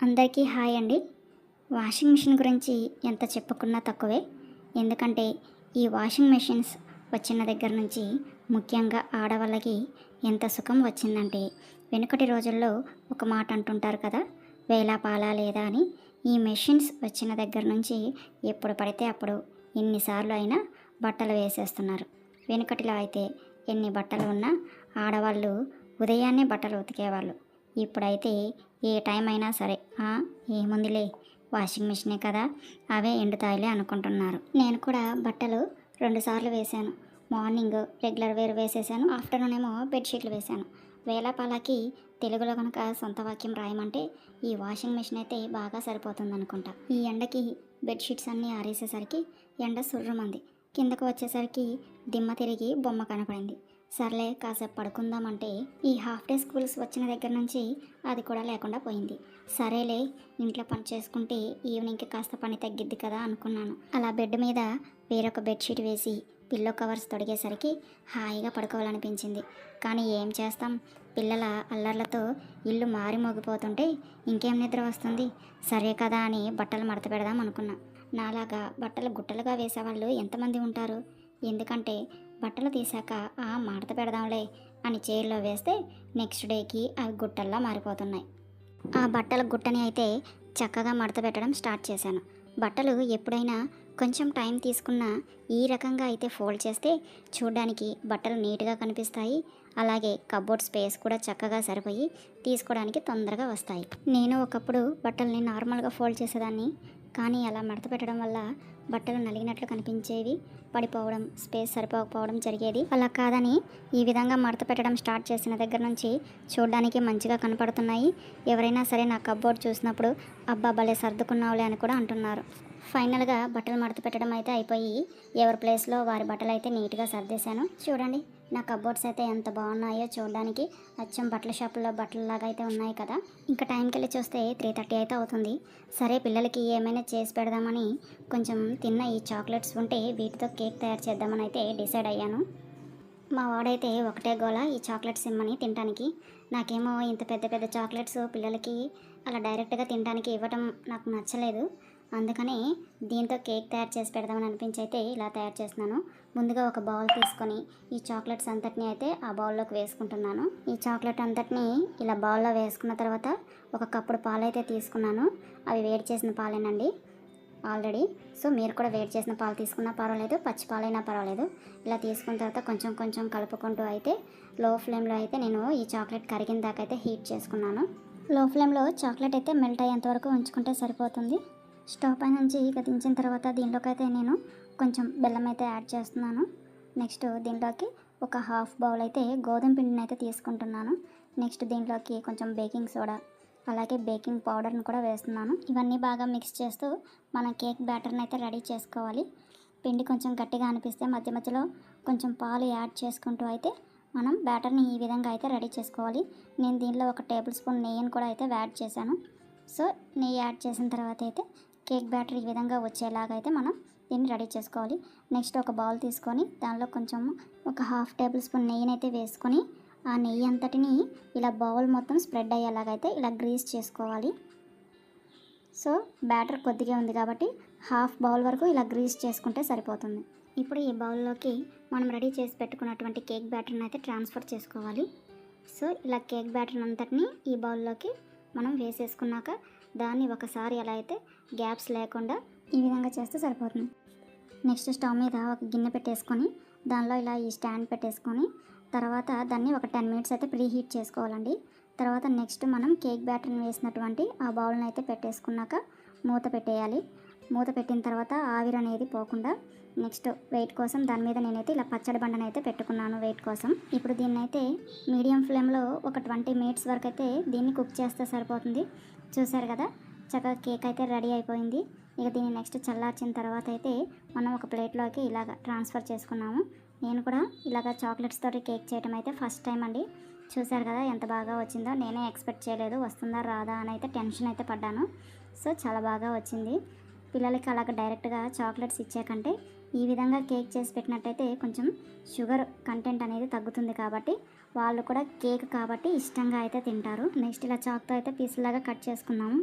అందరికీ హాయ్ అండి. Washing machine గురించి ఎంత చెప్పుకున్నా తక్కువే. ఎందుకంటే ఈ వాషింగ్ మెషిన్స్ వచ్చిన దగ్గర నుంచి ముఖ్యంగా ఆడవాళ్ళకి ఎంత సుఖం వచ్చిందంటే, వెనుకటి రోజుల్లో ఒక మాట అంటుంటారు కదా, వేలా పాలా లేదా అని. ఈ మెషిన్స్ వచ్చిన దగ్గర నుంచి ఎప్పుడు పడితే అప్పుడు ఎన్నిసార్లు అయినా బట్టలు వేసేస్తున్నారు. వెనుకటిలో అయితే ఎన్ని బట్టలు ఉన్నా ఆడవాళ్ళు ఉదయాన్నే బట్టలు ఉతికేవాళ్ళు. ఇప్పుడైతే ఏ టైం అయినా సరే ఏముందిలే వాషింగ్ మిషనే కదా, అవే ఎండుతాయిలే అనుకుంటున్నారు. నేను కూడా బట్టలు 2 సార్లు వేశాను. మార్నింగ్ రెగ్యులర్ వేర్ వేసేసాను, ఆఫ్టర్నూన్ ఏమో బెడ్షీట్లు వేశాను. వేళాపాలకి తెలుగులో కనుక సొంత వాక్యం రాయమంటే ఈ వాషింగ్ మిషన్ అయితే బాగా సరిపోతుంది అనుకుంటా. ఈ ఎండకి బెడ్షీట్స్ అన్నీ ఆరేసేసరికి ఎండ సుర్రమంది. కిందకు వచ్చేసరికి దిమ్మ తిరిగి బొమ్మ కనపడింది. సర్లే కాసేపు పడుకుందామంటే ఈ హాఫ్ డే స్కూల్స్ వచ్చిన దగ్గర నుంచి అది కూడా లేకుండా పోయింది. సరేలే ఇంట్లో పని చేసుకుంటే ఈవినింగ్కి కాస్త పని తగ్గిద్ది కదా అనుకున్నాను. అలా బెడ్ మీద వేరొక బెడ్షీట్ వేసి పిల్లో కవర్స్ తొడిగేసరికి హాయిగా పడుకోవాలనిపించింది. కానీ ఏం చేస్తాం, పిల్లల అల్లర్లతో ఇల్లు మారి మోగిపోతుంటే ఇంకేం నిద్ర వస్తుంది. సరే కదా అని బట్టలు మడత పెడదాం అనుకున్నా. నాలాగా బట్టలు గుట్టలుగా వేసేవాళ్ళు ఎంతమంది ఉంటారు? ఎందుకంటే బట్టలు తీసాక మడత పెడదాంలే అని చైర్లో వేస్తే నెక్స్ట్ డేకి అవి గుట్టల్లా మారిపోతున్నాయి. ఆ బట్టల గుట్టని అయితే చక్కగా మడత పెట్టడం స్టార్ట్ చేశాను. బట్టలు ఎప్పుడైనా కొంచెం టైం తీసుకున్నా ఈ రకంగా అయితే ఫోల్డ్ చేస్తే చూడడానికి బట్టలు నీట్గా కనిపిస్తాయి. అలాగే కబోర్డ్ స్పేస్ కూడా చక్కగా సరిపోయి తీసుకోవడానికి తొందరగా వస్తాయి. నేను ఒకప్పుడు బట్టల్ని నార్మల్గా ఫోల్డ్ చేసేదాన్ని, కానీ అలా మడత పెట్టడం వల్ల బట్టలు నలిగినట్లు కనిపించేవి, పడిపోవడం, స్పేస్ సరిపోకపోవడం జరిగేది. అలా కాదని ఈ విధంగా మడత పెట్టడం స్టార్ట్ చేసిన దగ్గర నుంచి చూడడానికి మంచిగా కనపడుతున్నాయి. ఎవరైనా సరే నా కబోర్డ్ చూసినప్పుడు అబ్బా భలే సర్దుకున్నావులే అని కూడా అంటున్నారు. ఫైనల్గా బట్టలు మడత పెట్టడం అయితే అయిపోయి ఎవరి ప్లేస్లో వారి బట్టలు అయితే నీట్గా సర్దేశాను. చూడండి నా కబోర్డ్స్ అయితే ఎంత బాగున్నాయో, చూడడానికి అచ్చం బట్టల షాపుల్లో బట్టలలాగా అయితే ఉన్నాయి కదా. ఇంకా టైంకి వెళ్ళి చూస్తే 3:30 అయితే అవుతుంది. సరే పిల్లలకి ఏమైనా చేసి పెడదామని కొంచెం తిన్న ఈ చాక్లెట్స్ ఉంటే వీటితో కేక్ తయారు చేద్దామని అయితే డిసైడ్ అయ్యాను. మా వాడైతే ఒకటే గోల ఈ చాక్లెట్స్ ఇమ్మని తినడానికి. నాకేమో ఇంత పెద్ద పెద్ద చాక్లెట్స్ పిల్లలకి అలా డైరెక్ట్గా తినడానికి ఇవ్వటం నాకు నచ్చలేదు. అందుకని దీంతో కేక్ తయారు చేసి పెడదామని అనిపించి అయితే ఇలా తయారు చేస్తున్నాను. ముందుగా ఒక బౌల్ తీసుకొని ఈ చాక్లెట్స్ అంతటిని అయితే ఆ బౌల్లోకి వేసుకుంటున్నాను. ఈ చాక్లెట్ అంతటిని ఇలా బౌల్లో వేసుకున్న తర్వాత ఒక కప్పుడు పాలు అయితే తీసుకున్నాను. అవి వేడి చేసిన పాలేనండి ఆల్రెడీ. సో మీరు కూడా వేడి చేసిన పాలు తీసుకున్నా పర్వాలేదు, పచ్చి పాలైనా పర్వాలేదు. ఇలా తీసుకున్న తర్వాత కొంచెం కొంచెం కలుపుకుంటూ అయితే లో ఫ్లేమ్లో అయితే నేను ఈ చాక్లెట్ కరిగిన దాకా అయితే హీట్ చేసుకున్నాను. లో ఫ్లేమ్లో చాక్లెట్ అయితే మెల్ట్ అయ్యేంత వరకు ఉంచుకుంటే సరిపోతుంది. స్టవ్ పై నుంచి దించిన తర్వాత దీంట్లోకి అయితే నేను కొంచెం బెల్లం అయితే యాడ్ చేస్తున్నాను. నెక్స్ట్ దీంట్లోకి ఒక హాఫ్ బౌల్ అయితే గోధుమ పిండిని అయితే తీసుకుంటున్నాను. నెక్స్ట్ దీంట్లోకి కొంచెం బేకింగ్ సోడా అలాగే బేకింగ్ పౌడర్ని కూడా వేస్తున్నాను. ఇవన్నీ బాగా మిక్స్ చేస్తూ మనం కేక్ బ్యాటర్ని అయితే రెడీ చేసుకోవాలి. పిండి కొంచెం గట్టిగా అనిపిస్తే మధ్య మధ్యలో కొంచెం పాలు యాడ్ చేసుకుంటూ అయితే మనం బ్యాటర్ని ఈ విధంగా అయితే రెడీ చేసుకోవాలి. నేను దీనిలో 1 టేబుల్ స్పూన్ నెయ్యిని కూడా అయితే యాడ్ చేశాను. సో నెయ్యి యాడ్ చేసిన తర్వాత అయితే కేక్ బ్యాటర్ ఈ విధంగా వచ్చేలాగా అయితే మనం దీన్ని రెడీ చేసుకోవాలి. నెక్స్ట్ ఒక బౌల్ తీసుకొని దానిలో కొంచెం ఒక హాఫ్ టేబుల్ స్పూన్ నెయ్యిని అయితే వేసుకొని ఆ నెయ్యి అంతటిని ఇలా బౌల్ మొత్తం స్ప్రెడ్ అయ్యేలాగైతే ఇలా గ్రీస్ చేసుకోవాలి. సో బ్యాటర్ కొద్దిగా ఉంది కాబట్టి హాఫ్ బౌల్ వరకు ఇలా గ్రీస్ చేసుకుంటే సరిపోతుంది. ఇప్పుడు ఈ బౌల్లోకి మనం రెడీ చేసి పెట్టుకున్నటువంటి కేక్ బ్యాటర్ని అయితే ట్రాన్స్ఫర్ చేసుకోవాలి. సో ఇలా కేక్ బ్యాటర్ అంతటిని ఈ బౌల్లోకి మనం వేసేసుకున్నాక దాన్ని ఒకసారి ఎలా అయితే గ్యాప్స్ లేకుండా ఈ విధంగా చేస్తే సరిపోతుంది. నెక్స్ట్ స్టవ్ మీద ఒక గిన్నె పెట్టేసుకొని దానిలో ఇలా ఈ స్టాండ్ పెట్టేసుకొని తర్వాత దాన్ని ఒక 10 మినిట్స్ అయితే ప్రీ హీట్ చేసుకోవాలండి. తర్వాత నెక్స్ట్ మనం కేక్ బ్యాటర్ని వేసినటువంటి ఆ బౌల్ని అయితే పెట్టేసుకున్నాక మూత పెట్టేయాలి. మూత పెట్టిన తర్వాత ఆవిరి అనేది పోకుండా నెక్స్ట్ వెయిట్ కోసం దాని మీద నేనైతే ఇలా పచ్చడి బండని అయితే పెట్టుకున్నాను వెయిట్ కోసం. ఇప్పుడు దీన్ని అయితే మీడియం ఫ్లేమ్లో ఒక 20 మినిట్స్ వరకు అయితే దీన్ని కుక్ చేస్తే సరిపోతుంది. చూసారు కదా చక్కగా కేక్ అయితే రెడీ అయిపోయింది. ఇక దీన్ని నెక్స్ట్ చల్లార్చిన తర్వాత అయితే మనం ఒక ప్లేట్లోకి ఇలాగ ట్రాన్స్ఫర్ చేసుకున్నాము. నేను కూడా ఇలాగ చాక్లెట్స్ తోటి కేక్ చేయడం అయితే ఫస్ట్ టైం అండి. చూసారు కదా ఎంత బాగా వచ్చిందో. నేనే ఎక్స్పెక్ట్ చేయలేదు వస్తుందా రాదా అని అయితే టెన్షన్ అయితే పడ్డాను. సో చాలా బాగా వచ్చింది. పిల్లలకి అలాగ డైరెక్ట్గా చాక్లెట్స్ ఇచ్చే కంటే ఈ విధంగా కేక్ చేసి పెట్టినట్టయితే కొంచెం షుగర్ కంటెంట్ అనేది తగ్గుతుంది కాబట్టి వాళ్ళు కూడా కేక్ కాబట్టి ఇష్టంగా అయితే తింటారు. నెక్స్ట్ ఇలా చాక్తో అయితే పీసులాగా కట్ చేసుకున్నాము.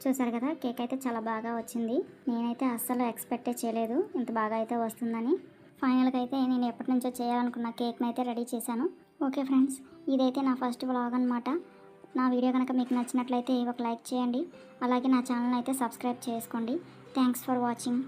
చూసారు కదా, కేక్ అయితే చాలా బాగా వచ్చింది. నేనైతే అస్సలు ఎక్స్పెక్టే చేయలేదు ఇంత బాగా అయితే వస్తుందని. ఫైనల్గా అయితే నేను ఎప్పటి నుంచో చేయాలనుకున్న కేక్ని అయితే రెడీ చేశాను. ఓకే ఫ్రెండ్స్, ఇదైతే నా ఫస్ట్ వ్లాగ్ అనమాట. నా వీడియో కనుక మీకు నచ్చినట్లయితే ఒక లైక్ చేయండి. అలాగే నా ఛానల్ అయితే సబ్స్క్రైబ్ చేసుకోండి. Thanks for watching.